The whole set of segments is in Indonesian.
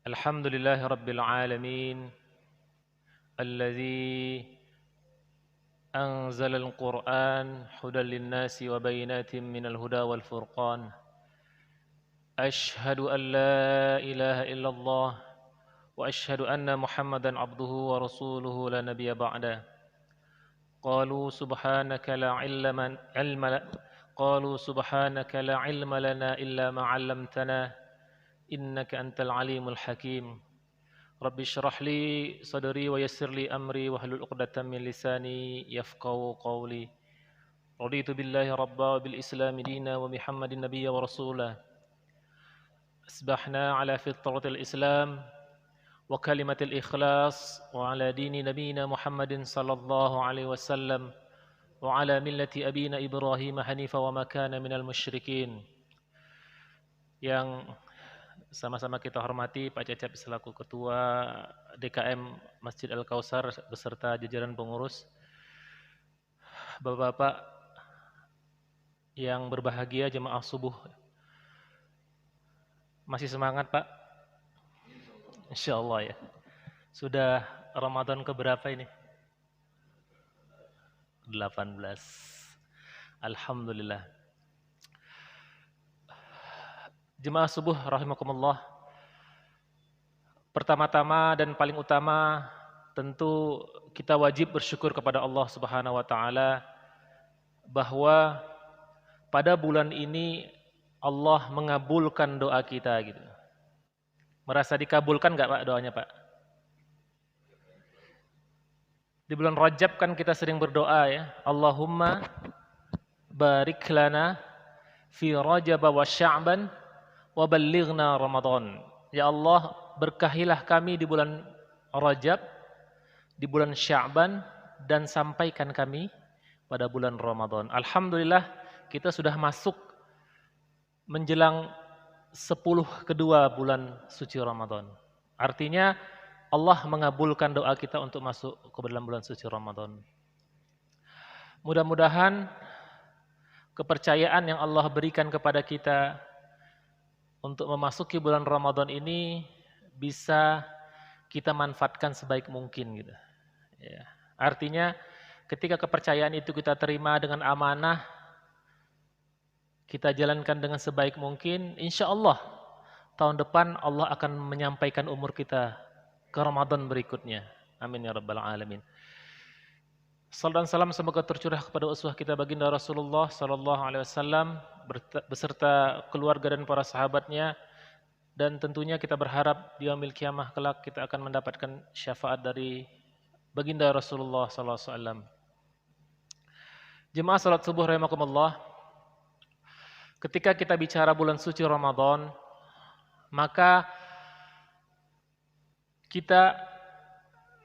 الحمد لله رب العالمين الذي أنزل القرآن هدى للناس وبينات من الهدى والفرقان أشهد أن لا إله إلا الله وأشهد أن محمدا عبده ورسوله لا نبي بعده قالوا سبحانك لا علم قالوا سبحانك لا علم لنا إلا ما علمتنا إنك أنت العليم الحكيم رب اشرح لي صدري ويسر لي أمري واحلل عقدة من لساني يفقهوا قولي رضيت بالله ربا وبالإسلام دينا وبمحمد النبي ورسوله أصبحنا على فطرة الإسلام وكلمة الإخلاص وعلى دين نبينا محمد صلى الله عليه وسلم وعلى ملة أبينا إبراهيم حنيفا وما كان من المشركين. Yang sama-sama kita hormati Pak Cecep selaku Ketua DKM Masjid Al-Kautsar beserta jajaran pengurus, Bapak-bapak yang berbahagia jemaah subuh. Masih semangat Pak? Insyaallah ya. Sudah Ramadan keberapa ini? 18. Alhamdulillah. Jemaah subuh rahimakumullah. Pertama-tama dan paling utama tentu kita wajib bersyukur kepada Allah Subhanahu wa taala bahwa pada bulan ini Allah mengabulkan doa kita gitu. Merasa dikabulkan enggak Pak doanya Pak? Di bulan Rajab kan kita sering berdoa ya, Allahumma barik lana fi Rajab wa Sya'ban wa ballighna Ramadan. Ya Allah, berkahilah kami di bulan Rajab, di bulan Sya'ban, dan sampaikan kami pada bulan Ramadan. Alhamdulillah kita sudah masuk menjelang 10 kedua bulan suci Ramadan. Artinya Allah mengabulkan doa kita untuk masuk ke dalam bulan suci Ramadan. Mudah-mudahan kepercayaan yang Allah berikan kepada kita untuk memasuki bulan Ramadan ini bisa kita manfaatkan sebaik mungkin gitu. Ya. Artinya ketika kepercayaan itu kita terima dengan amanah, kita jalankan dengan sebaik mungkin, insya Allah tahun depan Allah akan menyampaikan umur kita ke Ramadan berikutnya. Amin ya rabbal alamin. Salam dan salam semoga tercurah kepada uswah kita baginda Rasulullah sallallahu alaihi wasallam beserta keluarga dan para sahabatnya, dan tentunya kita berharap di yaumil kiamah kelak kita akan mendapatkan syafaat dari baginda Rasulullah sallallahu alaihi wasallam. Jemaah salat subuh rahimakumullah. Ketika kita bicara bulan suci Ramadan, maka kita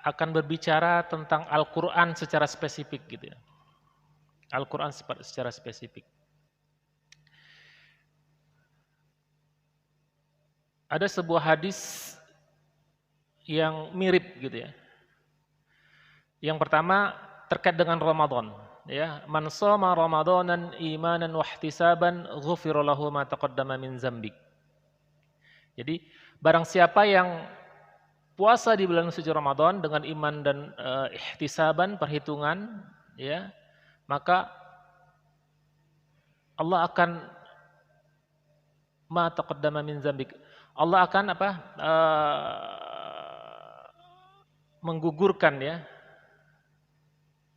akan berbicara tentang Al-Quran secara spesifik gitu ya. Al-Quran secara spesifik. Ada sebuah hadis yang mirip gitu ya. Yang pertama terkait dengan Ramadan ya, man shoma ramadanan imanan wa ihtisaban ghufira lahu ma taqaddama min dzambik. Jadi barang siapa yang puasa di bulan suci Ramadan dengan iman dan ihtisaban, perhitungan ya, maka Allah akan ma taqaddama min dzambik. Allah akan menggugurkan ya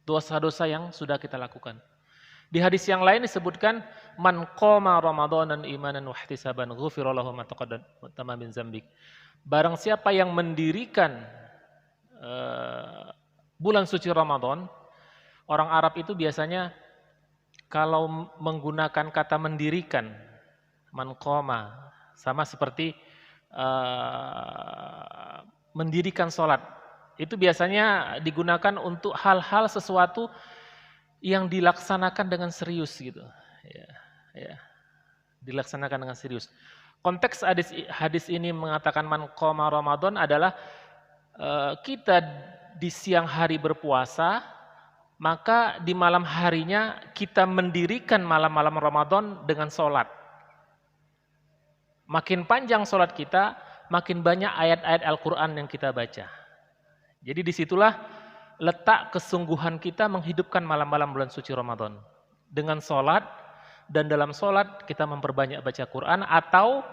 dosa-dosa yang sudah kita lakukan. Di hadis yang lain disebutkan man qama ramadanan imanan wa ihtisaban ghufira lahu ma taqaddama min dzambik. Barang siapa yang mendirikan bulan suci Ramadan, orang Arab itu biasanya kalau menggunakan kata mendirikan, man qama, sama seperti mendirikan sholat. Itu biasanya digunakan untuk hal-hal sesuatu yang dilaksanakan dengan serius gitu. Ya, dilaksanakan dengan serius. Konteks hadis ini mengatakan man qoma Ramadan adalah kita di siang hari berpuasa, maka di malam harinya kita mendirikan malam-malam Ramadan dengan sholat. Makin panjang sholat kita, makin banyak ayat-ayat Al-Quran yang kita baca. Jadi disitulah letak kesungguhan kita menghidupkan malam-malam bulan suci Ramadan. Dengan sholat, dan dalam sholat kita memperbanyak baca Quran atau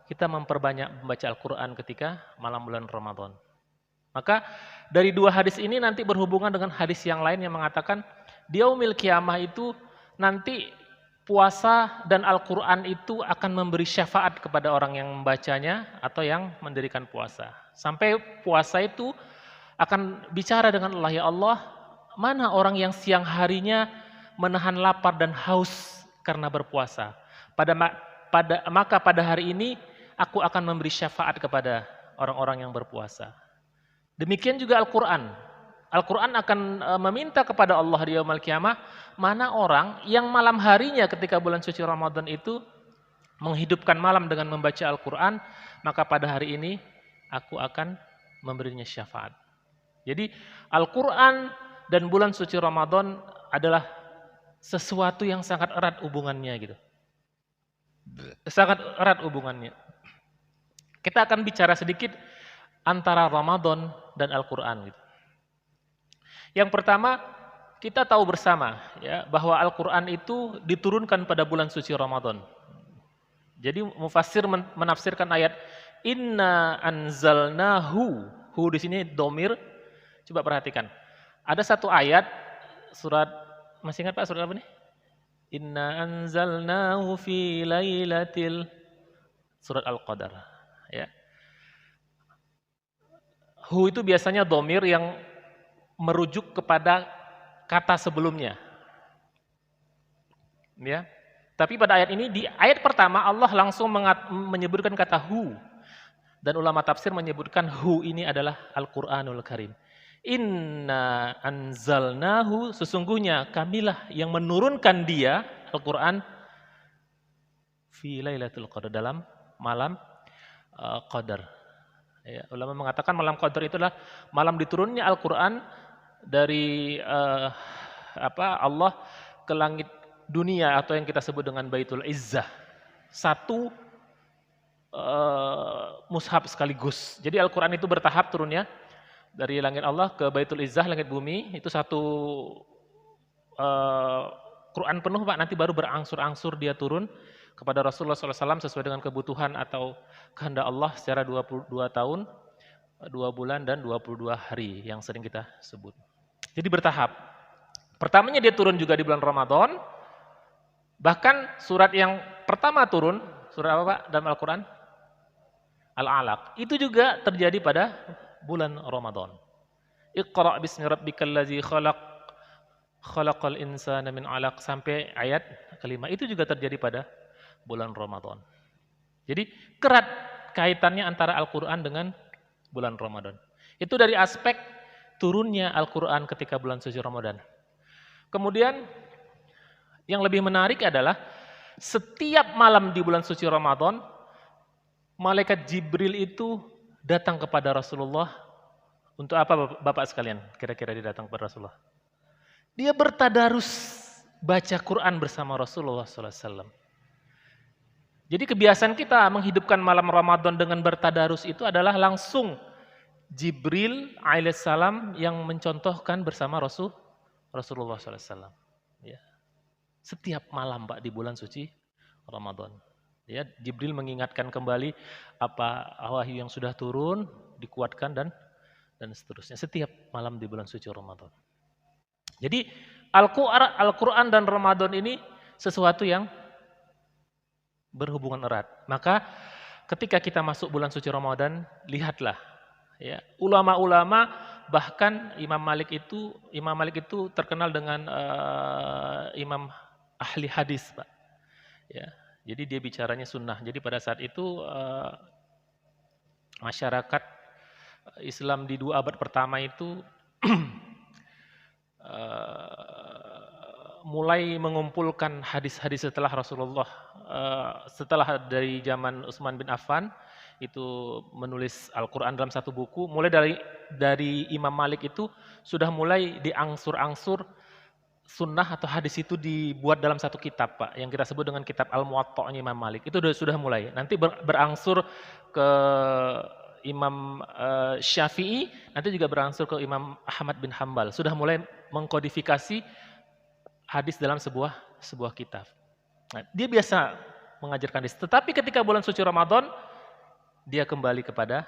kita memperbanyak membaca Al-Quran ketika malam bulan Ramadan. Maka dari dua hadis ini nanti berhubungan dengan hadis yang lain yang mengatakan di yaumil qiyamah itu nanti puasa dan Al-Quran itu akan memberi syafaat kepada orang yang membacanya atau yang mendirikan puasa. Sampai puasa itu akan bicara dengan Allah, ya Allah, mana orang yang siang harinya menahan lapar dan haus karena berpuasa. Maka pada hari ini aku akan memberi syafaat kepada orang-orang yang berpuasa. Demikian juga Al-Quran. Al-Quran akan meminta kepada Allah di yaumil qiyamah, mana orang yang malam harinya ketika bulan suci Ramadan itu menghidupkan malam dengan membaca Al-Quran, maka pada hari ini aku akan memberinya syafaat. Jadi Al-Quran dan bulan suci Ramadan adalah sesuatu yang sangat erat hubungannya gitu. Sangat erat hubungannya. Kita akan bicara sedikit antara Ramadan dan Al-Quran gitu. Yang pertama, kita tahu bersama ya bahwa Al-Quran itu diturunkan pada bulan suci Ramadan. Jadi mufassir menafsirkan ayat Inna anzalnahu. Hu di sini domir. Coba perhatikan. Ada satu ayat surat, masih ingat Pak surat apa nih? Inna anzalnahu fi lailatil, surat Al-Qadar. Ya. Hu itu biasanya domir yang merujuk kepada kata sebelumnya. Ya. Tapi pada ayat ini, di ayat pertama Allah langsung menyebutkan kata hu. Dan ulama tafsir menyebutkan hu ini adalah Al-Quranul Karim. Inna anzalnahu, sesungguhnya kamilah yang menurunkan dia, Al-Quran, fi lailatul qadar, dalam malam qadar. Ya, ulama mengatakan malam qadar itulah malam diturunnya Al-Quran dari Allah ke langit dunia atau yang kita sebut dengan Baitul Izzah. Satu mushaf sekaligus. Jadi Al-Quran itu bertahap turunnya dari langit Allah ke Baitul Izzah, langit bumi. Itu satu Quran penuh Pak, nanti baru berangsur-angsur dia turun kepada Rasulullah SAW sesuai dengan kebutuhan atau kehendak Allah secara 22 tahun, 2 bulan dan 22 hari yang sering kita sebut. Jadi bertahap. Pertamanya dia turun juga di bulan Ramadan. Bahkan surat yang pertama turun, surat apa Pak dalam Al-Quran? Al-Alaq. Itu juga terjadi pada bulan Ramadan. Iqra' bismi rabbikal ladzi khalaq, khalaqal insana min 'alaq, sampai ayat kelima. Itu juga terjadi pada bulan Ramadan. Jadi kerat kaitannya antara Al-Quran dengan bulan Ramadan. Itu dari aspek turunnya Al-Quran ketika bulan suci Ramadan. Kemudian yang lebih menarik adalah setiap malam di bulan suci Ramadan, malaikat Jibril itu datang kepada Rasulullah. Untuk apa Bapak sekalian? Kira-kira dia datang kepada Rasulullah. Dia bertadarus baca Quran bersama Rasulullah SAW. Jadi kebiasaan kita menghidupkan malam Ramadan dengan bertadarus itu adalah langsung Jibril alaihissalam yang mencontohkan bersama Rasulullah SAW. Ya. Setiap malam Pak di bulan suci Ramadan. Ya, Jibril mengingatkan kembali apa wahyu yang sudah turun, dikuatkan dan seterusnya. Setiap malam di bulan suci Ramadan. Jadi Al-Quran dan Ramadan ini sesuatu yang berhubungan erat. Maka ketika kita masuk bulan suci Ramadan, lihatlah. Ya, ulama-ulama, bahkan Imam Malik itu terkenal dengan imam ahli hadis, Pak. Ya, jadi dia bicaranya sunnah. Jadi pada saat itu masyarakat Islam di 2 abad pertama itu mulai mengumpulkan hadis-hadis setelah Rasulullah, setelah dari zaman Utsman bin Affan itu menulis Al-Quran dalam satu buku. Mulai dari Imam Malik itu sudah mulai diangsur-angsur sunnah atau hadis itu dibuat dalam satu kitab, Pak, yang kita sebut dengan kitab Al-Muwatta'nya Imam Malik. Itu sudah mulai. Nanti berangsur ke Imam Syafi'i, nanti juga berangsur ke Imam Ahmad bin Hambal. Sudah mulai mengkodifikasi hadis dalam sebuah kitab. Nah, dia biasa mengajarkan hadis. Tetapi ketika bulan suci Ramadan, dia kembali kepada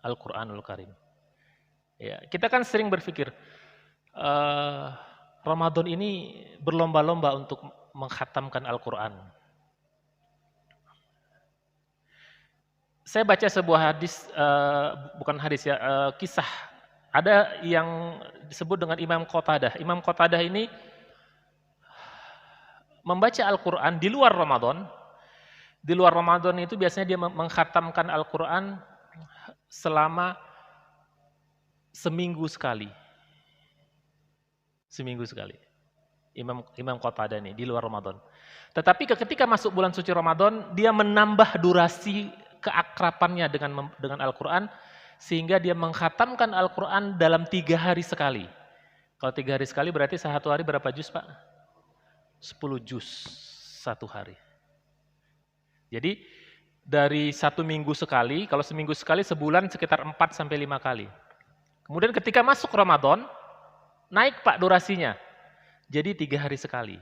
Al-Qur'anul Karim. Ya, kita kan sering berpikir, Ramadan ini berlomba-lomba untuk mengkhatamkan Al-Quran. Saya baca sebuah hadis, bukan hadis ya, kisah. Ada yang disebut dengan Imam Qatadah. Imam Qatadah ini membaca Al-Quran di luar Ramadan. Di luar Ramadan itu biasanya dia mengkhatamkan Al-Quran selama seminggu sekali. Seminggu sekali. Imam Qatadah ini di luar Ramadan. Tetapi ketika masuk bulan suci Ramadan, dia menambah durasi keakrapannya dengan Al-Quran, sehingga dia mengkhatamkan Al-Quran dalam 3 hari sekali. Kalau 3 hari sekali berarti satu hari berapa juz, Pak? 10 juz satu hari. Jadi dari 1 minggu sekali, kalau seminggu sekali sebulan sekitar 4 sampai 5 kali. Kemudian ketika masuk Ramadan, naik Pak durasinya. Jadi 3 hari sekali.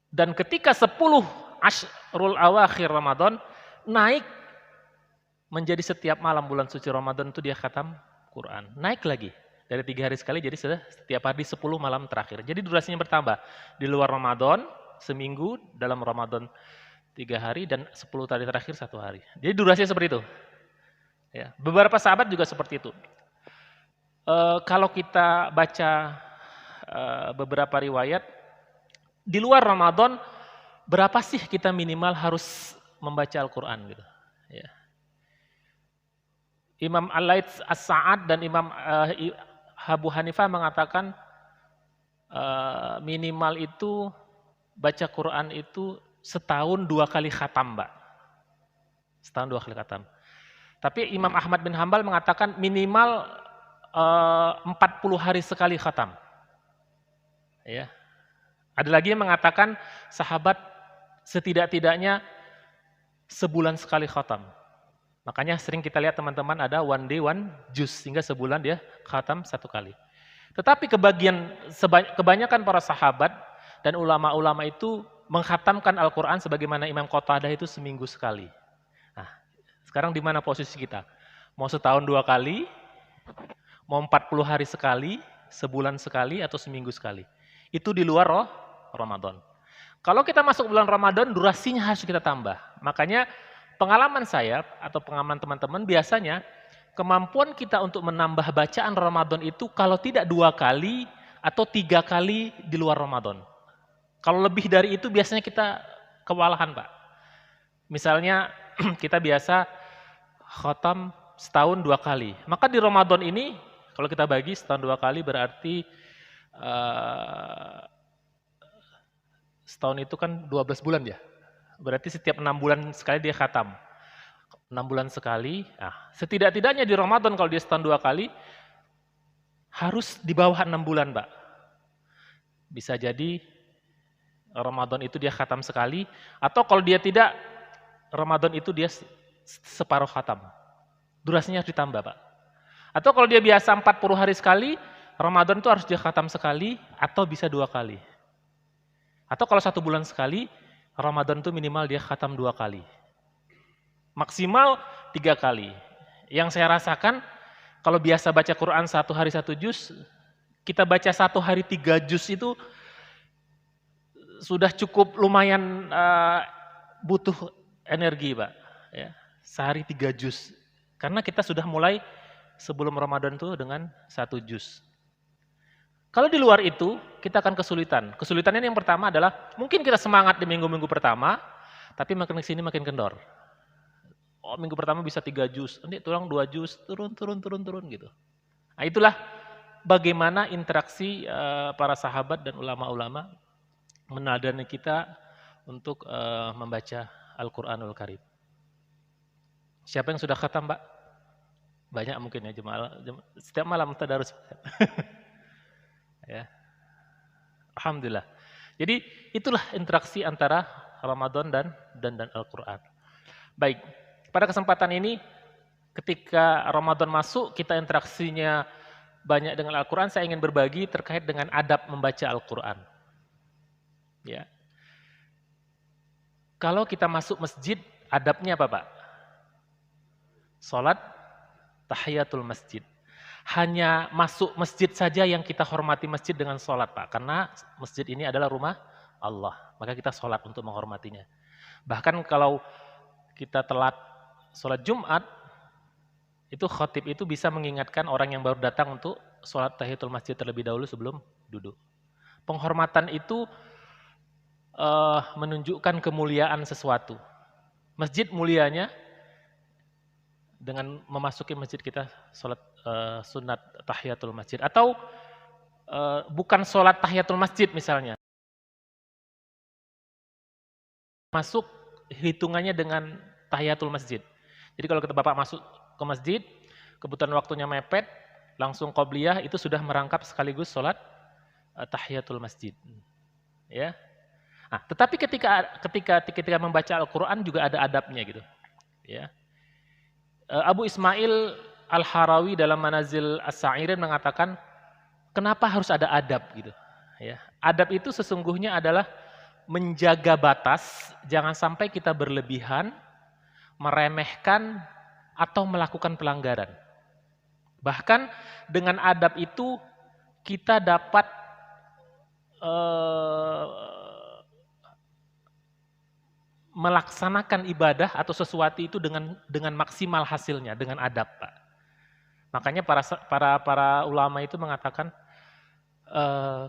Dan ketika 10 Ashrul Awakhir Ramadan, naik menjadi setiap malam bulan suci Ramadan itu dia khatam Quran. Naik lagi. Dari 3 hari sekali jadi setiap hari 10 malam terakhir. Jadi durasinya bertambah. Di luar Ramadan, seminggu, dalam Ramadan 3 hari, dan 10 hari terakhir 1 hari. Jadi durasinya seperti itu. Ya. Beberapa sahabat juga seperti itu. Kalau kita baca beberapa riwayat, di luar Ramadan berapa sih kita minimal harus membaca Al-Quran gitu. Ya. Imam Al-Laits As-Sa'ad dan Imam Abu Hanifah mengatakan minimal itu baca Quran itu setahun 2 kali khatam, Mbak. Setahun 2 kali khatam. Tapi Imam Ahmad bin Hambal mengatakan minimal 40 hari sekali khatam. Ya. Ada lagi yang mengatakan sahabat setidak-tidaknya sebulan sekali khatam. Makanya sering kita lihat teman-teman ada one day one juz, sehingga sebulan dia khatam 1 kali. Tetapi kebanyakan para sahabat dan ulama-ulama itu mengkhatamkan Al-Quran sebagaimana Imam Qatadah itu seminggu sekali. Nah, sekarang di mana posisi kita? Mau setahun 2 kali, mau 40 hari sekali, sebulan sekali, atau seminggu sekali? Itu di luar Ramadan. Kalau kita masuk bulan Ramadan, durasinya harus kita tambah. Makanya pengalaman saya atau pengalaman teman-teman, biasanya kemampuan kita untuk menambah bacaan Ramadan itu kalau tidak 2 kali atau 3 kali di luar Ramadan. Kalau lebih dari itu biasanya kita kewalahan, Pak. Misalnya kita biasa khatam setahun 2 kali. Maka di Ramadan ini kalau kita bagi setahun 2 kali berarti setahun itu kan 12 bulan ya. Berarti setiap 6 bulan sekali dia khatam. 6 bulan sekali. Nah, setidak-tidaknya di Ramadan kalau dia setahun 2 kali harus di bawah 6 bulan, Mbak. Bisa jadi Ramadan itu dia khatam sekali, atau kalau dia tidak, Ramadan itu dia separuh khatam. Durasinya harus ditambah, Pak. Atau kalau dia biasa 40 hari sekali, Ramadan itu harus dia khatam sekali, atau bisa 2 kali. Atau kalau 1 bulan sekali, Ramadan itu minimal dia khatam 2 kali. Maksimal 3 kali. Yang saya rasakan, kalau biasa baca Quran 1 hari 1 juz, kita baca 1 hari 3 juz itu sudah cukup lumayan butuh energi, Pak. Ya, sehari 3 juz. Karena kita sudah mulai sebelum Ramadan itu dengan 1 juz. Kalau di luar itu, kita akan kesulitan. Kesulitannya yang pertama adalah, mungkin kita semangat di minggu-minggu pertama, tapi makin kesini makin kendor. Oh, minggu pertama bisa 3 juz, nanti turun 2 juz, turun gitu. Nah, itulah bagaimana interaksi para sahabat dan ulama-ulama menadani kita untuk membaca Al-Quranul Karim. Siapa yang sudah khatam, Pak? Banyak mungkin ya, setiap malam tadarus. Ya. Alhamdulillah. Jadi itulah interaksi antara Ramadan dan Al-Quran. Baik, pada kesempatan ini ketika Ramadan masuk kita interaksinya banyak dengan Al-Quran, saya ingin berbagi terkait dengan adab membaca Al-Quran. Ya. Kalau kita masuk masjid, adabnya apa Pak? Salat tahiyatul masjid. Hanya masuk masjid saja yang kita hormati masjid dengan salat Pak. Karena masjid ini adalah rumah Allah. Maka kita salat untuk menghormatinya. Bahkan kalau kita telat salat Jumat, itu khatib itu bisa mengingatkan orang yang baru datang untuk salat tahiyatul masjid terlebih dahulu sebelum duduk. Penghormatan itu menunjukkan kemuliaan sesuatu. Masjid mulianya dengan memasuki masjid kita sholat sunat tahiyatul masjid. Atau bukan sholat tahiyatul masjid misalnya. Masuk hitungannya dengan tahiyatul masjid. Jadi kalau kita Bapak masuk ke masjid, kebetulan waktunya mepet, langsung qobliyah itu sudah merangkap sekaligus sholat tahiyatul masjid. Ya. Nah, tetapi ketika membaca Al-Quran juga ada adabnya gitu. Ya. Abu Ismail Al-Harawi dalam Manazil As-Sa'irin mengatakan, kenapa harus ada adab gitu? Ya. Adab itu sesungguhnya adalah menjaga batas, jangan sampai kita berlebihan, meremehkan, atau melakukan pelanggaran. Bahkan dengan adab itu kita dapat melaksanakan ibadah atau sesuatu itu dengan maksimal hasilnya, dengan adab, Pak. Makanya para ulama itu mengatakan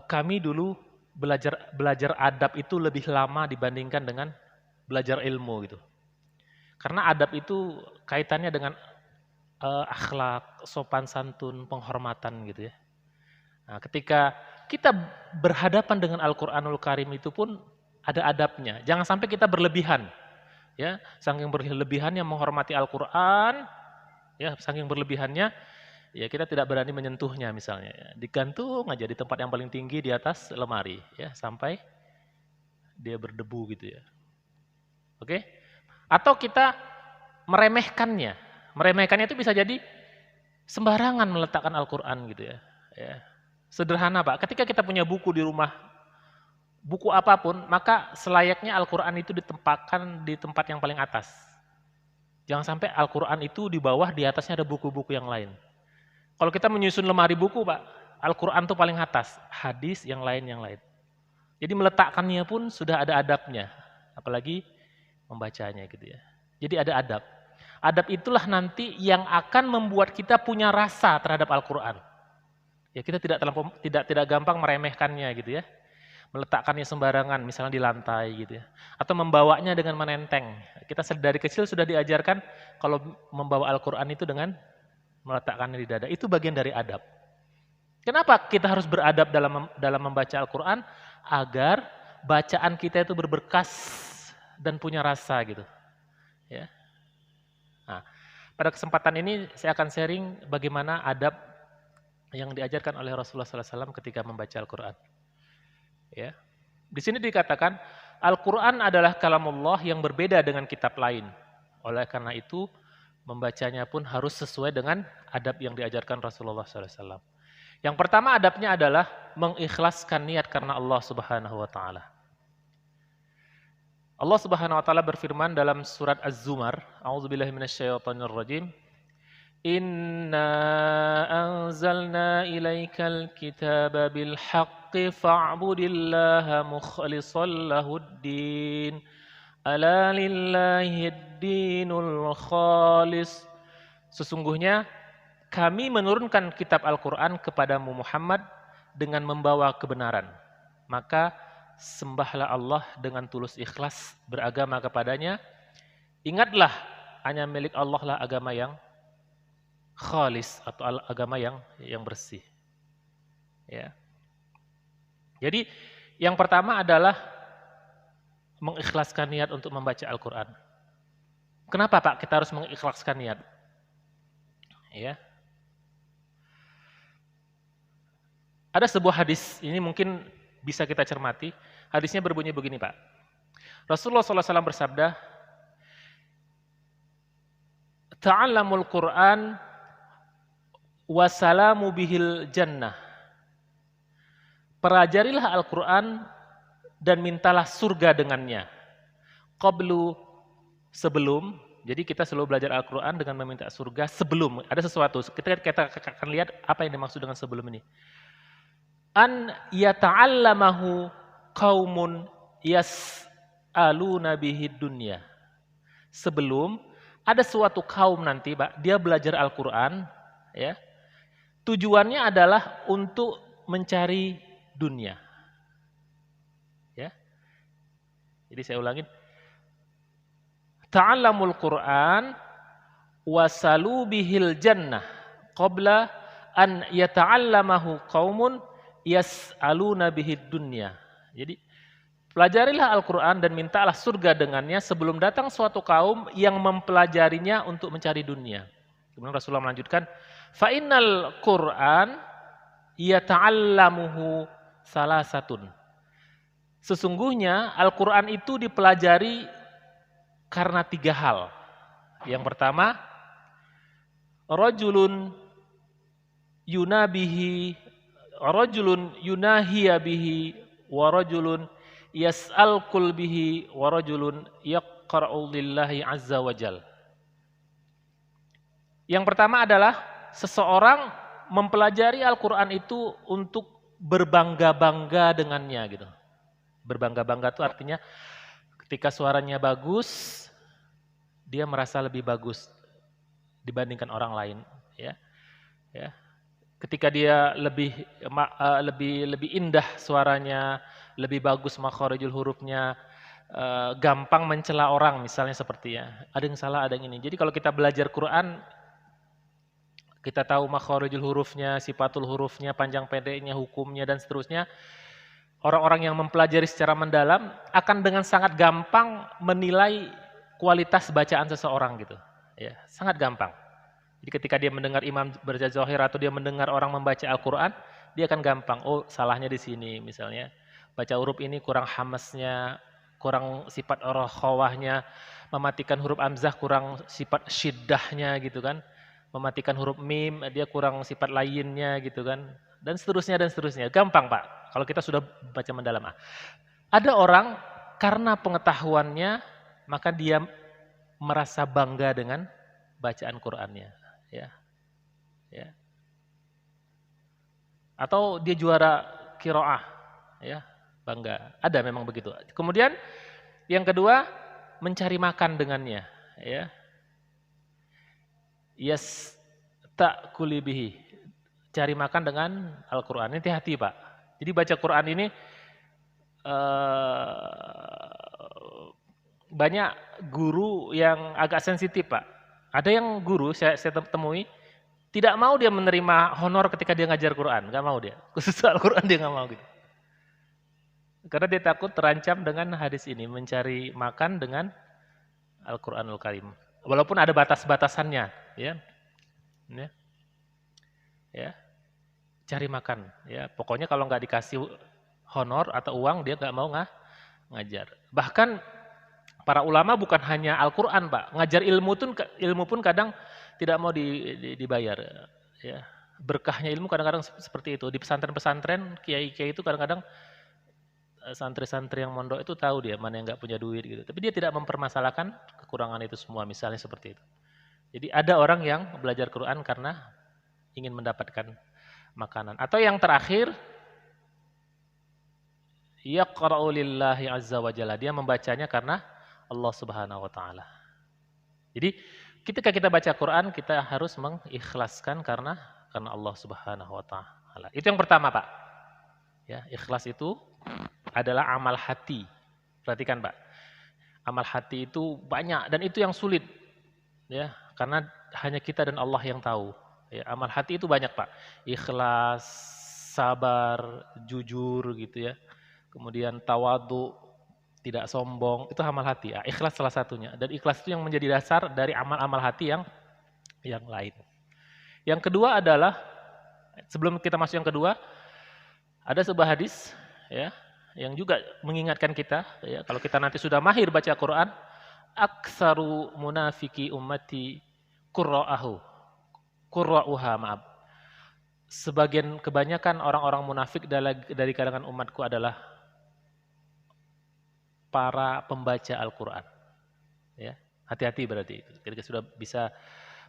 kami dulu belajar adab itu lebih lama dibandingkan dengan belajar ilmu gitu. Karena adab itu kaitannya dengan akhlak, sopan santun, penghormatan gitu ya. Nah, ketika kita berhadapan dengan Al-Qur'anul Karim itu pun ada adabnya. Jangan sampai kita berlebihan. Ya, saking berlebihannya menghormati Al-Qur'an, ya, saking berlebihannya ya kita tidak berani menyentuhnya misalnya. Ya. Digantung aja di tempat yang paling tinggi di atas lemari ya, sampai dia berdebu gitu ya. Oke? Atau kita meremehkannya. Meremehkannya itu bisa jadi sembarangan meletakkan Al-Qur'an gitu ya. Ya. Sederhana Pak, ketika kita punya buku di rumah, buku apapun, maka selayaknya Al-Quran itu ditempatkan di tempat yang paling atas. Jangan sampai Al-Quran itu di bawah, di atasnya ada buku-buku yang lain. Kalau kita menyusun lemari buku Pak, Al-Quran itu paling atas, hadis yang lain. Jadi meletakkannya pun sudah ada adabnya, apalagi membacanya gitu ya. Jadi ada adab. Adab itulah nanti yang akan membuat kita punya rasa terhadap Al-Quran. Ya kita tidak gampang meremehkannya gitu ya. Meletakkannya sembarangan misalnya di lantai gitu ya. Atau membawanya dengan menenteng. Kita dari kecil sudah diajarkan kalau membawa Al-Qur'an itu dengan meletakkannya di dada. Itu bagian dari adab. Kenapa kita harus beradab dalam membaca Al-Qur'an? Agar bacaan kita itu berberkas dan punya rasa gitu. Ya. Nah, pada kesempatan ini saya akan sharing bagaimana adab yang diajarkan oleh Rasulullah SAW ketika membaca Al-Quran. Ya. Di sini dikatakan, Al-Quran adalah kalamullah yang berbeda dengan kitab lain. Oleh karena itu, membacanya pun harus sesuai dengan adab yang diajarkan Rasulullah SAW. Yang pertama adabnya adalah mengikhlaskan niat karena Allah Subhanahu wa Ta'ala. Allah Subhanahu wa Ta'ala berfirman dalam surat Az-Zumar, A'udzubillahi minasyaitonirrajim. Inna anzalna ilaikal kitaba bil haqqi fa'budillaha mukhlishan lahuddin. Ala lillahid dinul khalis. Sesungguhnya kami menurunkan kitab Al-Quran kepadamu Muhammad dengan membawa kebenaran. Maka sembahlah Allah dengan tulus ikhlas beragama kepadanya. Ingatlah hanya milik Allah lah agama yang khalis atau agama yang bersih. Ya. Jadi yang pertama adalah mengikhlaskan niat untuk membaca Al-Quran. Kenapa Pak kita harus mengikhlaskan niat? Ya. Ada sebuah hadis, ini mungkin bisa kita cermati. Hadisnya berbunyi begini, Pak. Rasulullah SAW bersabda, "Ta'allamul Qur'an wasalamu bihil jannah." Pelajarilah Al-Qur'an dan mintalah surga dengannya. Qablu, sebelum. Jadi kita selalu belajar Al-Quran dengan meminta surga sebelum ada sesuatu. Kita akan lihat apa yang dimaksud dengan sebelum ini. An yata'allamahu qaumun yas'aluna bihid dunya. Sebelum ada suatu kaum nanti, Pak, dia belajar Al-Quran, ya. Tujuannya adalah untuk mencari dunia. Ya. Jadi saya ulangin. Ta'allamul Qur'an wasalu bihil jannah qabla an yata'allamahu qaumun yas'aluna bihid dunya. Jadi pelajarilah Al-Qur'an dan mintalah surga dengannya sebelum datang suatu kaum yang mempelajarinya untuk mencari dunia. Kemudian Rasulullah melanjutkan, fa innal Qur'an yata'allamuhu salasatun. Sesungguhnya Al-Qur'an itu dipelajari karena 3 hal. Yang pertama, rajulun yunahiya bihi wa rajulun yas'alkul bihi wa rajulun yaqra'u lillahi azza wa jal. Yang pertama adalah seseorang mempelajari Al-Qur'an itu untuk berbangga-bangga dengannya gitu. Berbangga-bangga itu artinya ketika suaranya bagus, dia merasa lebih bagus dibandingkan orang lain, ya. Ya. Ketika dia lebih indah suaranya, lebih bagus makharijul hurufnya, gampang mencela orang misalnya seperti ya. Ada yang salah, ada yang ini. Jadi kalau kita belajar Quran, kita tahu makharijul hurufnya, sifatul hurufnya, panjang pendeknya, hukumnya dan seterusnya. Orang-orang yang mempelajari secara mendalam akan dengan sangat gampang menilai kualitas bacaan seseorang gitu. Ya, sangat gampang. Jadi ketika dia mendengar imam baca zahir atau dia mendengar orang membaca Al-Qur'an, dia akan gampang, oh salahnya di sini misalnya. Baca huruf ini kurang hamasnya, kurang sifat khawahnya, mematikan huruf hamzah kurang sifat syiddahnya gitu kan. Mematikan huruf mim, dia kurang sifat lainnya gitu kan. Dan seterusnya dan seterusnya. Gampang, Pak, kalau kita sudah baca mendalam. Ada orang karena pengetahuannya maka dia merasa bangga dengan bacaan Qur'annya, ya. Ya. Atau dia juara qiraah, ya, bangga. Ada memang begitu. Kemudian yang kedua, mencari makan dengannya, ya. Yasta'kuli bihi. Cari makan dengan Al-Qur'an. Ini hati-hati, Pak. Jadi baca Qur'an ini banyak guru yang agak sensitif, Pak. Ada yang guru saya temui tidak mau dia menerima honor ketika dia ngajar Quran, nggak mau dia. Khusus Al-Quran dia nggak mau gitu. Karena dia takut terancam dengan hadis ini, mencari makan dengan Al-Quranul Karim. Walaupun ada batas-batasannya, ya. Ya. Cari makan, ya. Pokoknya kalau nggak dikasih honor atau uang dia nggak mau ngajar. Bahkan para ulama bukan hanya Al-Quran, Pak. Ngajar ilmu pun kadang tidak mau dibayar. Ya. Berkahnya ilmu kadang-kadang seperti itu. Di pesantren-pesantren, kiai-kiai itu kadang-kadang santri-santri yang mondok itu tahu dia mana yang nggak punya duit gitu. Tapi dia tidak mempermasalahkan kekurangan itu semua, misalnya seperti itu. Jadi ada orang yang belajar Quran karena ingin mendapatkan makanan. Atau yang terakhir, yaqra'u lillahi azza wa jalla. Dia membacanya karena Allah Subhanahu wa taala. Jadi ketika kita baca Quran, kita harus mengikhlaskan karena Allah Subhanahu wa taala. Itu yang pertama, Pak. Ya, ikhlas itu adalah amal hati. Perhatikan, Pak. Amal hati itu banyak dan itu yang sulit. Ya, karena hanya kita dan Allah yang tahu. Ya, amal hati itu banyak, Pak. Ikhlas, sabar, jujur gitu ya. Kemudian tawadu, tidak sombong, itu amal hati. Ya, ikhlas salah satunya. Dan ikhlas itu yang menjadi dasar dari amal-amal hati yang lain. Yang kedua adalah, sebelum kita masuk yang kedua, ada sebuah hadis ya, yang juga mengingatkan kita, ya, kalau kita nanti sudah mahir baca Quran, aktsaru munafiki ummati qurra'ahu, qurra'uha, maaf. Sebagian kebanyakan orang-orang munafik dari kalangan umatku adalah para pembaca Al-Quran. Ya, hati-hati berarti. Ketika sudah bisa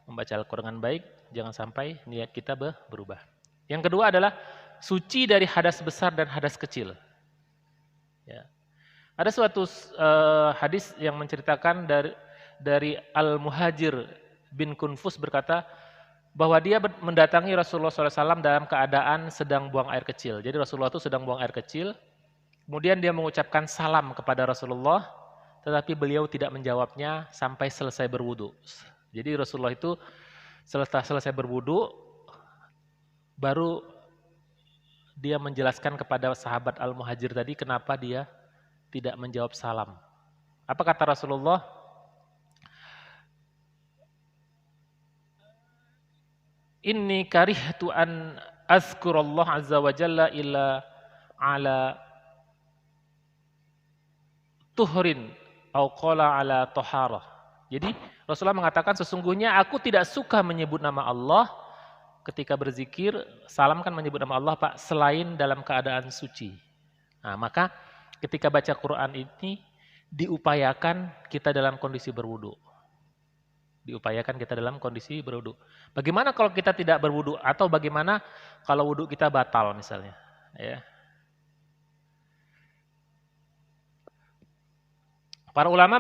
membaca Al-Quran dengan baik, jangan sampai niat kita berubah. Yang kedua adalah suci dari hadas besar dan hadas kecil. Ya. Ada suatu hadis yang menceritakan dari Al-Muhajir bin Kunfus berkata bahwa dia mendatangi Rasulullah SAW dalam keadaan sedang buang air kecil. Jadi Rasulullah itu sedang buang air kecil, kemudian dia mengucapkan salam kepada Rasulullah, tetapi beliau tidak menjawabnya sampai selesai berwudu. Jadi Rasulullah itu selesai berwudu, baru dia menjelaskan kepada sahabat Al-Muhajir tadi kenapa dia tidak menjawab salam. Apa kata Rasulullah? Inni karihtu an azkurallah azza wa jalla illa ala tuhrin au qala ala toharah. Jadi Rasulullah mengatakan sesungguhnya aku tidak suka menyebut nama Allah ketika berzikir, salam kan menyebut nama Allah Pak, selain dalam keadaan suci. Nah, maka ketika baca Quran ini diupayakan kita dalam kondisi berwudu. Diupayakan kita dalam kondisi berwudu. Bagaimana kalau kita tidak berwudu atau bagaimana kalau wudu kita batal misalnya, ya. Para ulama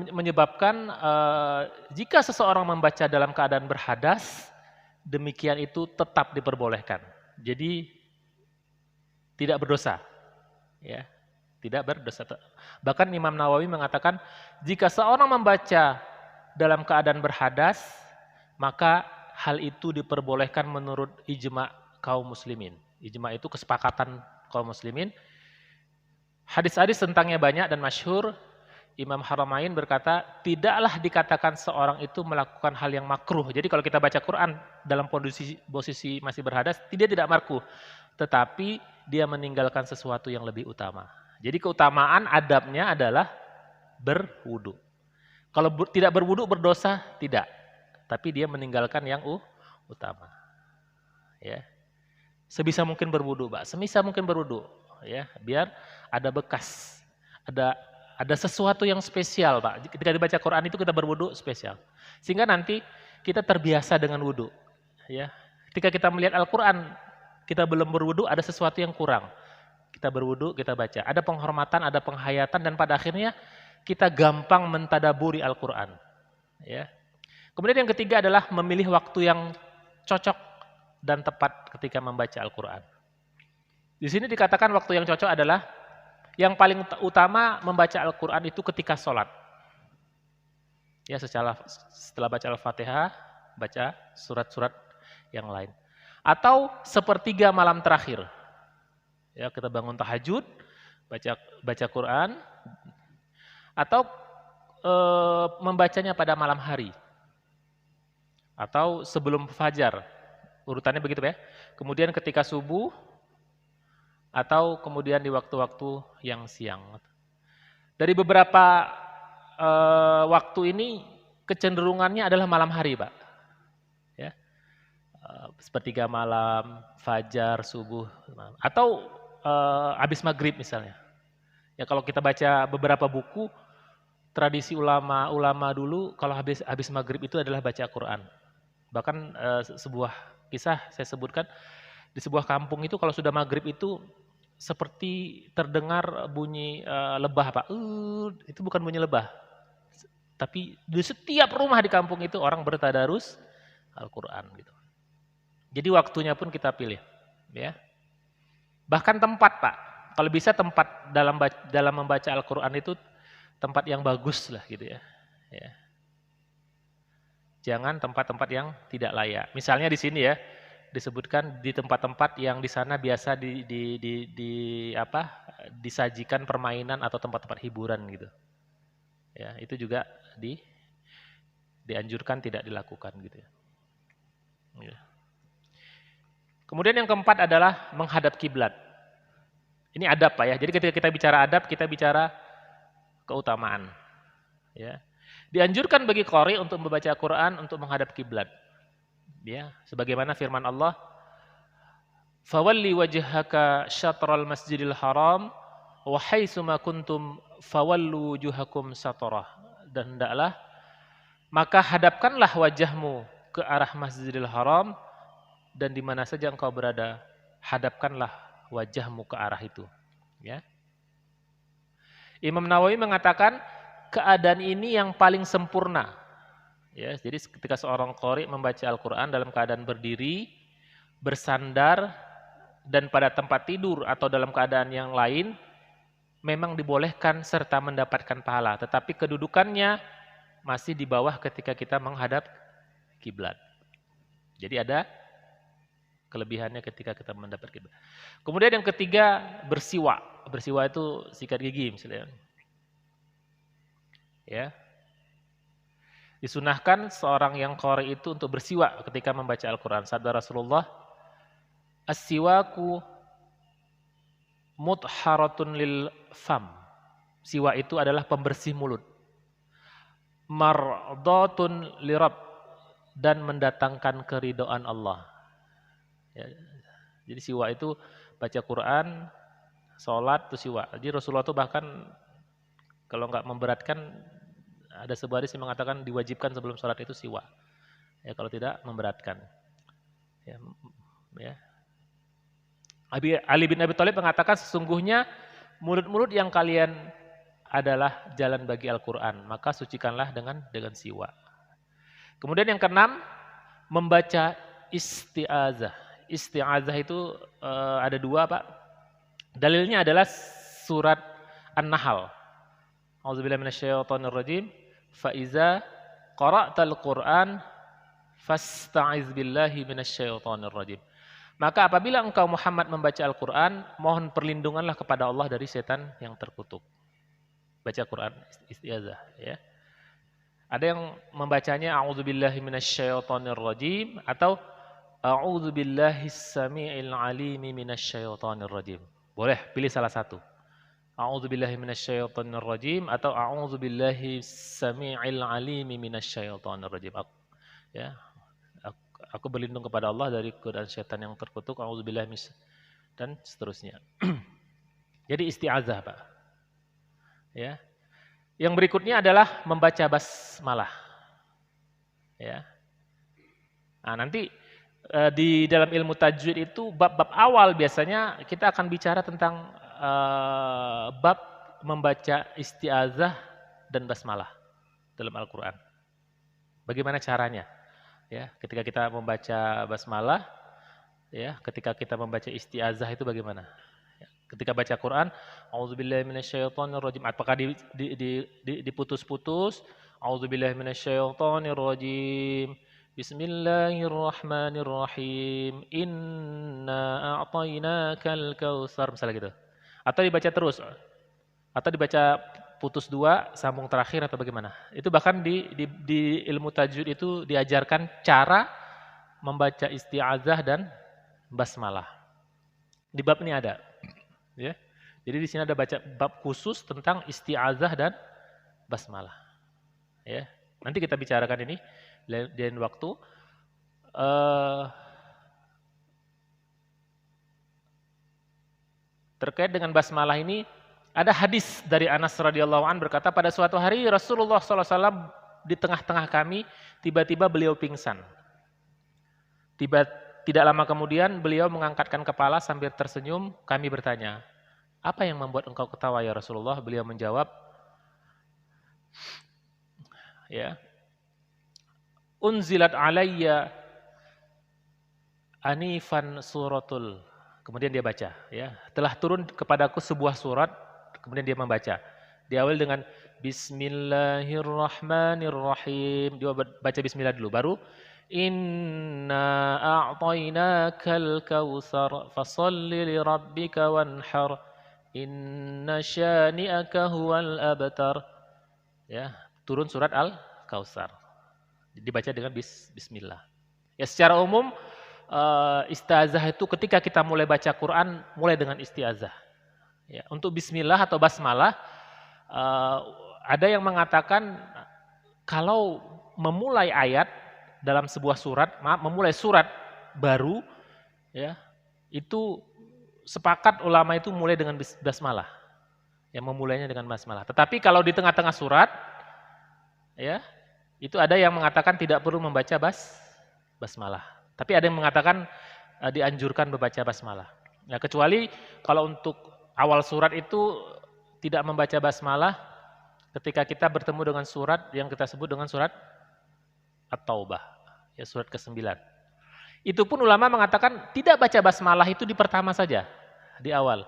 menyebabkan jika seseorang membaca dalam keadaan berhadas, demikian itu tetap diperbolehkan. Jadi tidak berdosa. Ya, tidak berdosa. Bahkan Imam Nawawi mengatakan jika seorang membaca dalam keadaan berhadas, maka hal itu diperbolehkan menurut ijma kaum muslimin. Ijma itu kesepakatan kaum muslimin. Hadis-hadis tentangnya banyak dan masyhur. Imam Haramain berkata, tidaklah dikatakan seorang itu melakukan hal yang makruh. Jadi kalau kita baca Quran dalam posisi masih berhadas, tidak makruh. Tetapi dia meninggalkan sesuatu yang lebih utama. Jadi keutamaan adabnya adalah berwudu. Kalau tidak berwudu berdosa, tidak. Tapi dia meninggalkan yang utama. Ya. Sebisa mungkin berwudu, Pak. Semisa mungkin berwudu, ya, biar ada bekas. Ada sesuatu yang spesial, Pak. Ketika dibaca Quran itu kita berwudu spesial. Sehingga nanti kita terbiasa dengan wudu, ya. Ketika kita melihat Al-Quran, kita belum berwudu, ada sesuatu yang kurang. Kita berwudu, kita baca. Ada penghormatan, ada penghayatan, dan pada akhirnya kita gampang mentadaburi Al-Quran. Ya. Kemudian yang ketiga adalah memilih waktu yang cocok dan tepat ketika membaca Al-Quran. Di sini dikatakan waktu yang cocok adalah yang paling utama membaca Al-Quran itu ketika sholat. Ya, setelah baca Al-Fatihah, baca surat-surat yang lain. Atau sepertiga malam terakhir. Ya, kita bangun tahajud, baca Quran, atau membacanya pada malam hari. Atau sebelum fajar. Urutannya begitu ya. Kemudian ketika subuh, atau kemudian di waktu-waktu yang siang. Dari beberapa waktu ini kecenderungannya adalah malam hari, Pak. Ya. Sepertiga malam, fajar, subuh, atau habis maghrib misalnya. Ya, kalau kita baca beberapa buku, tradisi ulama dulu kalau habis maghrib itu adalah baca Quran. Bahkan sebuah kisah saya sebutkan, di sebuah kampung itu kalau sudah maghrib itu seperti terdengar bunyi lebah, Pak. Itu bukan bunyi lebah. Tapi di setiap rumah di kampung itu orang bertadarus Al-Quran gitu. Jadi waktunya pun kita pilih, ya. Bahkan tempat, Pak. Kalau bisa tempat dalam membaca Al-Quran itu tempat yang bagus lah gitu ya. Ya. Jangan tempat-tempat yang tidak layak. Misalnya di sini ya, disebutkan di tempat-tempat yang di sana biasa disajikan permainan atau tempat-tempat hiburan gitu. Ya, itu juga dianjurkan tidak dilakukan gitu ya. Ya. Kemudian yang keempat adalah menghadap kiblat. Ini adab Pak ya. Jadi ketika kita bicara adab, kita bicara keutamaan. Ya. Dianjurkan bagi qari untuk membaca Al-Quran untuk menghadap kiblat. Ya, sebagaimana firman Allah, "Fawalli wajhaka syatral masjidil haram wa haitsuma kuntum fawallu wujuhakum satrah." Dan hendaklah maka hadapkanlah wajahmu ke arah Masjidil Haram dan di mana saja engkau berada, hadapkanlah wajahmu ke arah itu. Ya. Imam Nawawi mengatakan keadaan ini yang paling sempurna. Ya, jadi ketika seorang qari membaca Al-Quran dalam keadaan berdiri, bersandar, dan pada tempat tidur atau dalam keadaan yang lain, memang dibolehkan serta mendapatkan pahala. Tetapi kedudukannya masih di bawah ketika kita menghadap kiblat. Jadi ada kelebihannya ketika kita mendapat kiblat. Kemudian yang ketiga, bersiwak. Bersiwak itu sikat gigi misalnya. Ya. Disunahkan seorang yang qari itu untuk bersiwak ketika membaca Al-Quran. Sabda Rasulullah, "As-siwaku mutharatun lil fam." Siwak itu adalah pembersih mulut. Mardatun lirab, dan mendatangkan keridhaan Allah. Ya. Jadi siwak itu baca Quran, sholat, itu siwak. Jadi Rasulullah itu bahkan kalau nggak memberatkan, ada sebuah hadis yang mengatakan diwajibkan sebelum sholat itu siwak. Ya, kalau tidak memberatkan. Ya, ya. Ali bin Abi Thalib mengatakan sesungguhnya mulut-mulut yang kalian adalah jalan bagi Al-Quran, maka sucikanlah dengan siwak. Kemudian yang keenam, membaca isti'azah. Isti'azah itu ada dua Pak. Dalilnya adalah surat An-Nahl. A'udzubillahi minasyaitonirrajim. Fa iza qara'tal Qur'an fasta'iz billahi minasyaitonirrajim. Maka apabila engkau Muhammad membaca Al-Quran, mohon perlindunganlah kepada Allah dari setan yang terkutuk. Baca Quran isti'azah ya. Ada yang membacanya a'udzubillahi minasyaitonirrajim atau a'udzubillahis samii'il 'aliimi minasyaitonirrajim. Boleh pilih salah satu. A'udzubillahi minasyaitonirrajim atau a'udzubillahis samii'il 'aliimi minasyaitonirrajim. Ya. Aku berlindung kepada Allah dari godaan syaitan yang terkutuk, a'udzubillahi dan seterusnya. Jadi isti'azah, Pak. Ya. Yang berikutnya adalah membaca basmalah. Ya. Nah, nanti di dalam ilmu tajwid itu bab-bab awal biasanya kita akan bicara tentang bab membaca isti'azah dan basmalah dalam Al-Qur'an. Bagaimana caranya? Ya, ketika kita membaca basmalah, ya, ketika kita membaca isti'azah itu bagaimana? Ketika baca Quran, a'udzubillahi minasyaitonirrajim. Apakah diputus-putus? A'udzubillahi minasyaitonirrajim. Bismillahirrahmanirrahim. Inna a'tainakal kautsar, misalnya gitu. Atau dibaca terus? Atau dibaca putus dua, sambung terakhir atau bagaimana? Itu bahkan di ilmu tajwid itu diajarkan cara membaca isti'azah dan basmalah. Di bab ini ada. Ya. Jadi di sini ada baca bab khusus tentang isti'azah dan basmalah. Ya. Nanti kita bicarakan ini di lain waktu. Terkait dengan basmalah ini ada hadis dari Anas radhiyallahu an berkata, pada suatu hari Rasulullah SAW di tengah-tengah kami, tiba-tiba beliau pingsan. Tidak lama kemudian beliau mengangkatkan kepala sambil tersenyum. Kami bertanya, apa yang membuat engkau ketawa ya Rasulullah? Beliau menjawab, ya, unzilat alayya anifan suratul. Kemudian dia baca, ya, telah turun kepadaku sebuah surat. Kemudian dia membaca. Diawali dengan Bismillahirrahmanirrahim. Dia baca Bismillah dulu, baru Inna a'tainakal kautsar fasholli lirabbika wanhar inna syani'aka huwal abtar. Ya, turun surat Al-Kautsar. Dibaca dengan bismillah. Ya, secara umum isti'azah itu ketika kita mulai baca Quran mulai dengan isti'azah. Ya, untuk bismillah atau basmalah, ada yang mengatakan kalau memulai ayat dalam sebuah surat, memulai surat baru, ya, itu sepakat ulama itu mulai dengan basmalah, yang memulainya dengan basmalah. Tetapi kalau di tengah-tengah surat, ya, itu ada yang mengatakan tidak perlu membaca basmalah. Tapi ada yang mengatakan dianjurkan membaca basmalah. Nah, kecuali kalau untuk awal surat itu tidak membaca basmalah ketika kita bertemu dengan surat yang kita sebut dengan surat At-Taubah, ya, surat ke-9. Itu pun ulama mengatakan tidak baca basmalah itu di pertama saja, di awal.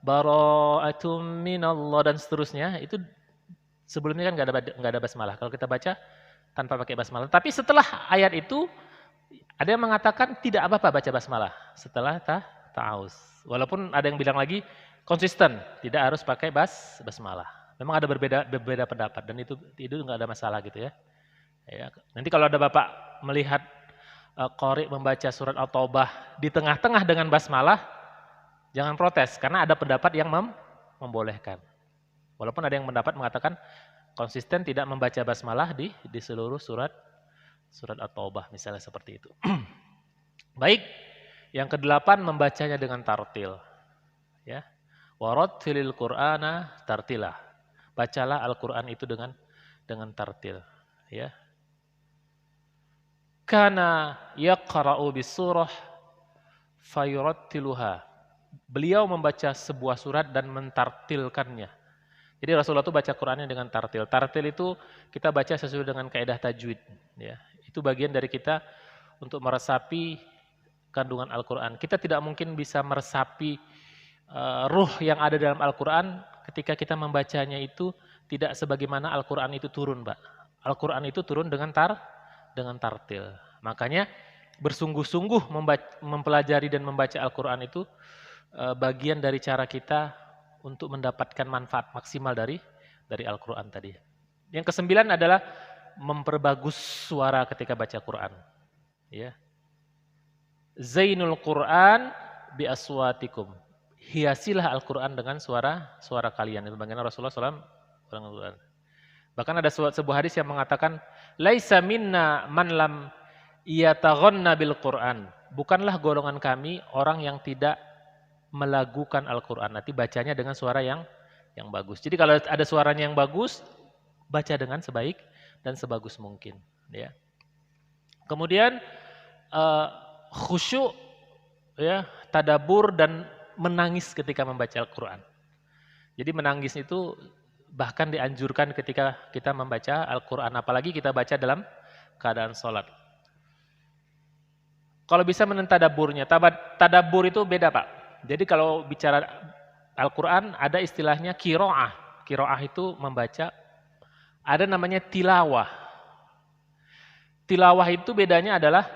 Bara'atum minallah dan seterusnya, itu sebelumnya kan nggak ada basmalah. Kalau kita baca tanpa pakai basmalah. Tapi setelah ayat itu ada yang mengatakan tidak apa-apa baca basmalah setelah ta'awuz. Walaupun ada yang bilang lagi konsisten, tidak harus pakai basmalah. Memang ada berbeda pendapat dan itu nggak ada masalah gitu ya. Ya. Nanti kalau ada Bapak melihat qari membaca surat At-Taubah di tengah-tengah dengan basmalah, jangan protes karena ada pendapat yang membolehkan. Walaupun ada yang pendapat mengatakan konsisten tidak membaca basmalah di seluruh surat At-Taubah misalnya seperti itu. Baik, yang ke-8 membacanya dengan tartil. Ya. Warattilil Qur'ana tartilah. Bacalah Al-Qur'an itu dengan tartil, ya. Kana yaqra'u bisurah fayurattiluha. Beliau membaca sebuah surat dan mentartilkannya. Jadi Rasulullah itu baca Qur'annya dengan tartil. Tartil itu kita baca sesuai dengan kaidah tajwid, ya. Itu bagian dari kita untuk meresapi kandungan Al-Qur'an. Kita tidak mungkin bisa meresapi ruh yang ada dalam Al-Qur'an ketika kita membacanya itu tidak sebagaimana Al-Qur'an itu turun, Pak. Al-Qur'an itu turun dengan tartil. Makanya bersungguh-sungguh mempelajari dan membaca Al-Qur'an itu bagian dari cara kita untuk mendapatkan manfaat maksimal dari Al-Qur'an tadi. Yang ke-9 adalah memperbagus suara ketika baca Qur'an. Ya. Zainul Qur'an bi aswatikum. Hiasilah Al-Qur'an dengan suara kalian. Itu bagaimana Rasulullah SAW. Bahkan ada sebuah hadis yang mengatakan laisa minna man lam yataghanna bil Qur'an. Bukanlah golongan kami orang yang tidak melagukan Al-Qur'an. Nanti bacanya dengan suara yang bagus. Jadi kalau ada suaranya yang bagus, baca dengan sebaik dan sebagus mungkin, ya. Kemudian khusyuk, ya, tadabbur dan menangis ketika membaca Al-Qur'an. Jadi menangis itu bahkan dianjurkan ketika kita membaca Al-Qur'an, apalagi kita baca dalam keadaan sholat. Kalau bisa menentadaburnya, tadabbur itu beda, Pak. Jadi kalau bicara Al-Qur'an ada istilahnya qiraah. Qiraah itu membaca. Ada namanya tilawah. Tilawah itu bedanya adalah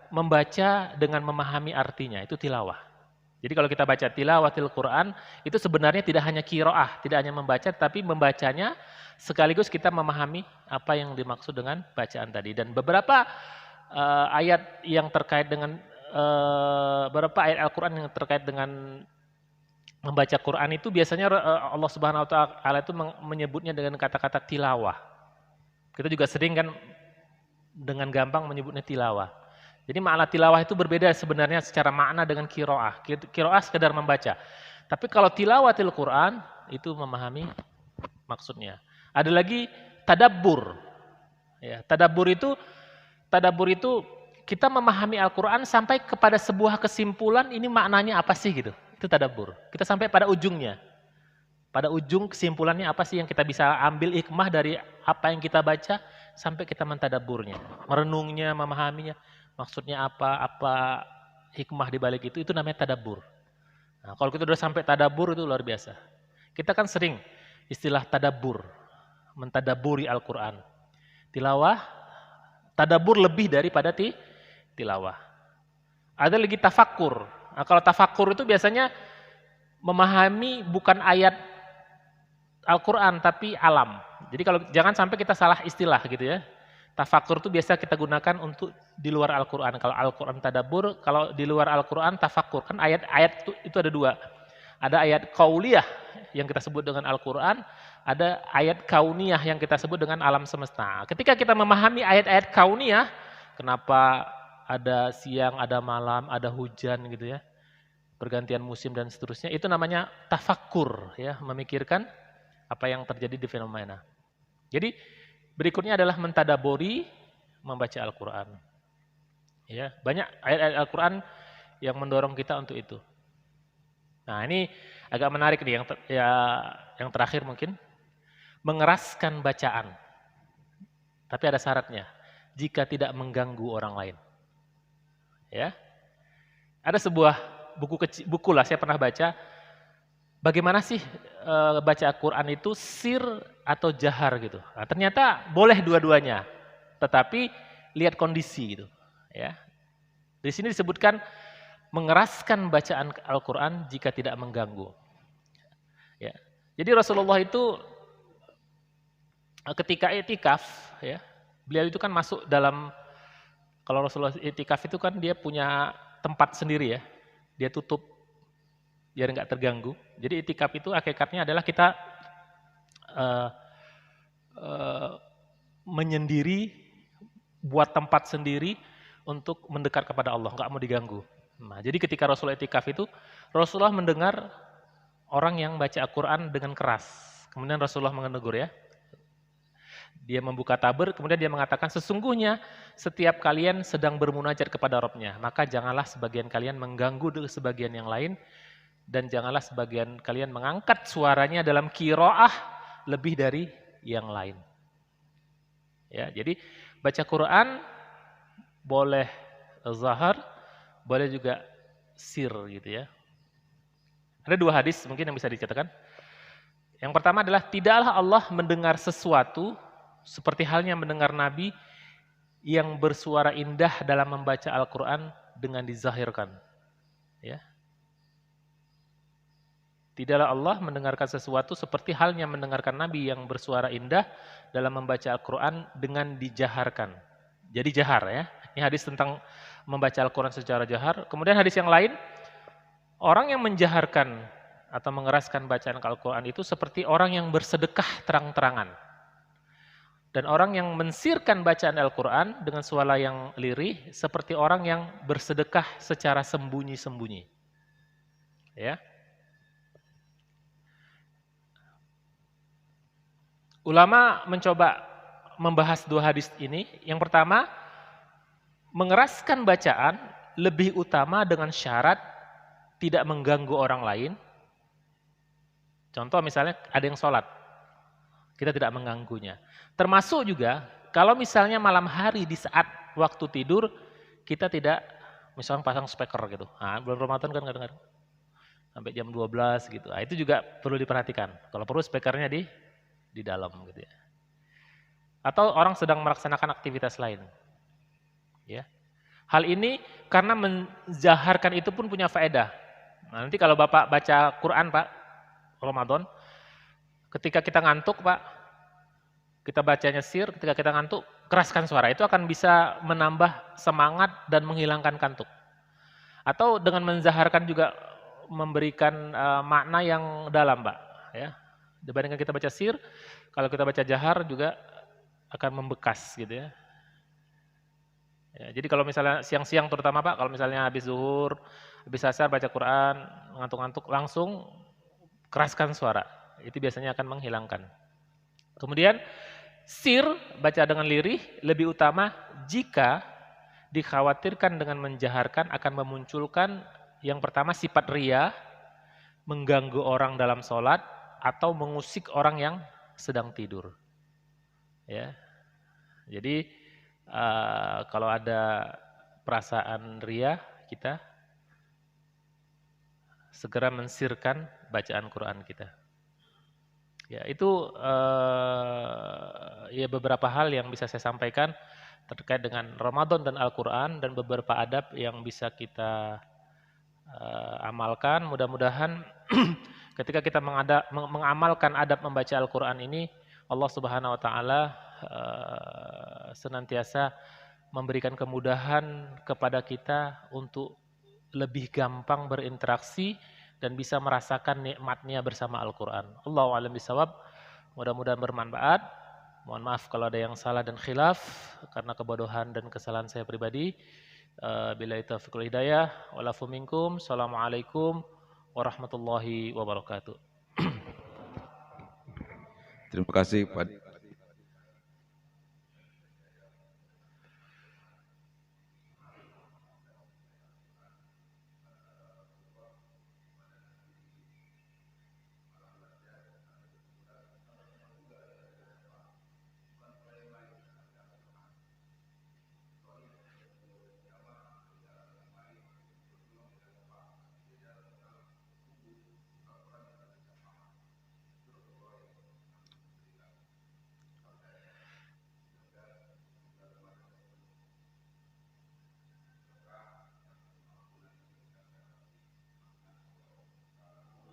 membaca dengan memahami artinya, itu tilawah. Jadi kalau kita baca tilawatil Qur'an, itu sebenarnya tidak hanya qiraah, tidak hanya membaca, tapi membacanya sekaligus kita memahami apa yang dimaksud dengan bacaan tadi. Dan beberapa ayat yang terkait dengan beberapa ayat Al-Qur'an yang terkait dengan membaca Qur'an itu biasanya Allah Subhanahu wa taala itu menyebutnya dengan kata-kata tilawah. Kita juga sering kan dengan gampang menyebutnya tilawah. Jadi makna tilawah itu berbeda sebenarnya secara makna dengan qiraah. Qiraah sekedar membaca. Tapi kalau tilawatil Qur'an itu memahami maksudnya. Ada lagi tadabbur. Ya, tadabbur itu kita memahami Al-Qur'an sampai kepada sebuah kesimpulan ini maknanya apa sih gitu. Itu tadabbur. Kita sampai pada ujungnya. Pada ujung kesimpulannya apa sih yang kita bisa ambil hikmah dari apa yang kita baca sampai kita mentadabburnya, merenungnya, memahaminya, maksudnya apa hikmah di balik itu namanya tadabbur. Nah, kalau kita sudah sampai tadabbur itu luar biasa. Kita kan sering istilah tadabbur, mentadabburi Al-Qur'an. Tilawah, tadabbur lebih daripada tilawah. Ada lagi tafakkur. Nah, kalau tafakkur itu biasanya memahami bukan ayat Al-Qur'an tapi alam. Jadi kalau jangan sampai kita salah istilah gitu ya. Tafakkur itu biasa kita gunakan untuk di luar Al-Qur'an. Kalau Al-Qur'an tadabbur, kalau di luar Al-Qur'an tafakkur. Kan ayat-ayat itu ada dua. Ada ayat qauliyah yang kita sebut dengan Al-Quran, ada ayat kauniyah yang kita sebut dengan alam semesta. Ketika kita memahami ayat-ayat kauniyah, kenapa ada siang, ada malam, ada hujan gitu ya, pergantian musim dan seterusnya, itu namanya tafakkur ya, memikirkan apa yang terjadi di fenomena. Jadi berikutnya adalah mentadaburi membaca Al-Quran. Ya, banyak ayat-ayat Al-Quran yang mendorong kita untuk itu. Nah, ini agak menarik nih yang terakhir mungkin, mengeraskan bacaan. Tapi ada syaratnya, jika tidak mengganggu orang lain. Ya. Ada sebuah buku lah saya pernah baca, bagaimana sih baca Al-Quran itu sir atau jahar gitu. Nah, ternyata boleh dua-duanya, tetapi lihat kondisi gitu. Ya. Di sini disebutkan mengeraskan bacaan Al-Quran jika tidak mengganggu. Ya. Jadi Rasulullah itu ketika itikaf, ya, beliau itu kan masuk dalam, kalau Rasulullah itikaf itu kan dia punya tempat sendiri ya, dia tutup biar nggak terganggu. Jadi itikaf itu hakikatnya adalah kita uh, uh, menyendiri, buat tempat sendiri untuk mendekat kepada Allah, nggak mau diganggu. Nah, jadi ketika Rasulullah itikaf itu, Rasulullah mendengar orang yang baca Al-Quran dengan keras. Kemudian Rasulullah menegur ya. Dia membuka tabir, kemudian dia mengatakan, sesungguhnya setiap kalian sedang bermunajat kepada Rabb-nya, maka janganlah sebagian kalian mengganggu sebagian yang lain, dan janganlah sebagian kalian mengangkat suaranya dalam qiraah lebih dari yang lain. Ya, jadi baca Quran boleh zahar, boleh juga sir gitu ya. Ada dua hadis mungkin yang bisa diceritakan. Yang pertama adalah tidaklah Allah mendengar sesuatu seperti halnya mendengar Nabi yang bersuara indah dalam membaca Al-Quran dengan dizahirkan. Ya. Tidaklah Allah mendengarkan sesuatu seperti halnya mendengarkan Nabi yang bersuara indah dalam membaca Al-Quran dengan dijaharkan. Jadi jahar ya. Ini hadis tentang membaca Al-Quran secara jahar. Kemudian hadis yang lain, orang yang menjaharkan atau mengeraskan bacaan Al-Quran itu seperti orang yang bersedekah terang-terangan. Dan orang yang mensirkan bacaan Al-Quran dengan suara yang lirih seperti orang yang bersedekah secara sembunyi-sembunyi. Ya. Ulama mencoba membahas dua hadis ini. Yang pertama, mengeraskan bacaan lebih utama dengan syarat tidak mengganggu orang lain. Contoh misalnya ada yang sholat, kita tidak mengganggunya. Termasuk juga kalau misalnya malam hari di saat waktu tidur, kita tidak misalnya pasang speaker gitu. Nah, bulan Ramadan kan kadang-kadang sampai jam 12 gitu. Nah, itu juga perlu diperhatikan. Kalau perlu speakernya di dalam gitu ya. Atau orang sedang melaksanakan aktivitas lain. Ya. Hal ini karena menjaharkan itu pun punya faedah. Nah, nanti kalau Bapak baca Quran, Pak, Ramadan, ketika kita ngantuk, Pak, kita bacanya sir, ketika kita ngantuk, keraskan suara. Itu akan bisa menambah semangat dan menghilangkan kantuk. Atau dengan menzaharkan juga memberikan makna yang dalam, Pak, ya. Dibandingkan kita baca sir, kalau kita baca jahar juga akan membekas gitu ya. Ya, jadi kalau misalnya siang-siang terutama Pak, kalau misalnya habis zuhur, habis asar baca Quran, ngantuk-ngantuk langsung keraskan suara. Itu biasanya akan menghilangkan. Kemudian sir, baca dengan lirih, lebih utama jika dikhawatirkan dengan menjaharkan akan memunculkan yang pertama sifat riya, mengganggu orang dalam sholat, atau mengusik orang yang sedang tidur. Ya, jadi kalau ada perasaan riya, kita segera mensirkan bacaan Quran kita. Ya, itu ya beberapa hal yang bisa saya sampaikan terkait dengan Ramadan dan Al-Quran dan beberapa adab yang bisa kita amalkan. Mudah-mudahan ketika kita mengamalkan adab membaca Al-Quran ini, Allah Subhanahu Wa Taala senantiasa memberikan kemudahan kepada kita untuk lebih gampang berinteraksi dan bisa merasakan nikmatnya bersama Al-Quran. Allahu a'lam bishawab. Mudah-mudahan bermanfaat. Mohon maaf kalau ada yang salah dan khilaf karena kebodohan dan kesalahan saya pribadi. Billahi taufiq wal hidayah. Walafu minkum. Assalamualaikum warahmatullahi wabarakatuh. Terima kasih Pak.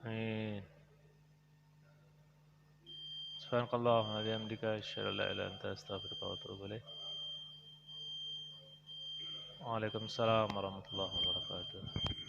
Amin. Subhanakallahumma wa bihamdika asyhadu an la ilaha illa anta astaghfiruka wa atubu ilaik. Waalaikumsalam warahmatullahi wabarakatuh.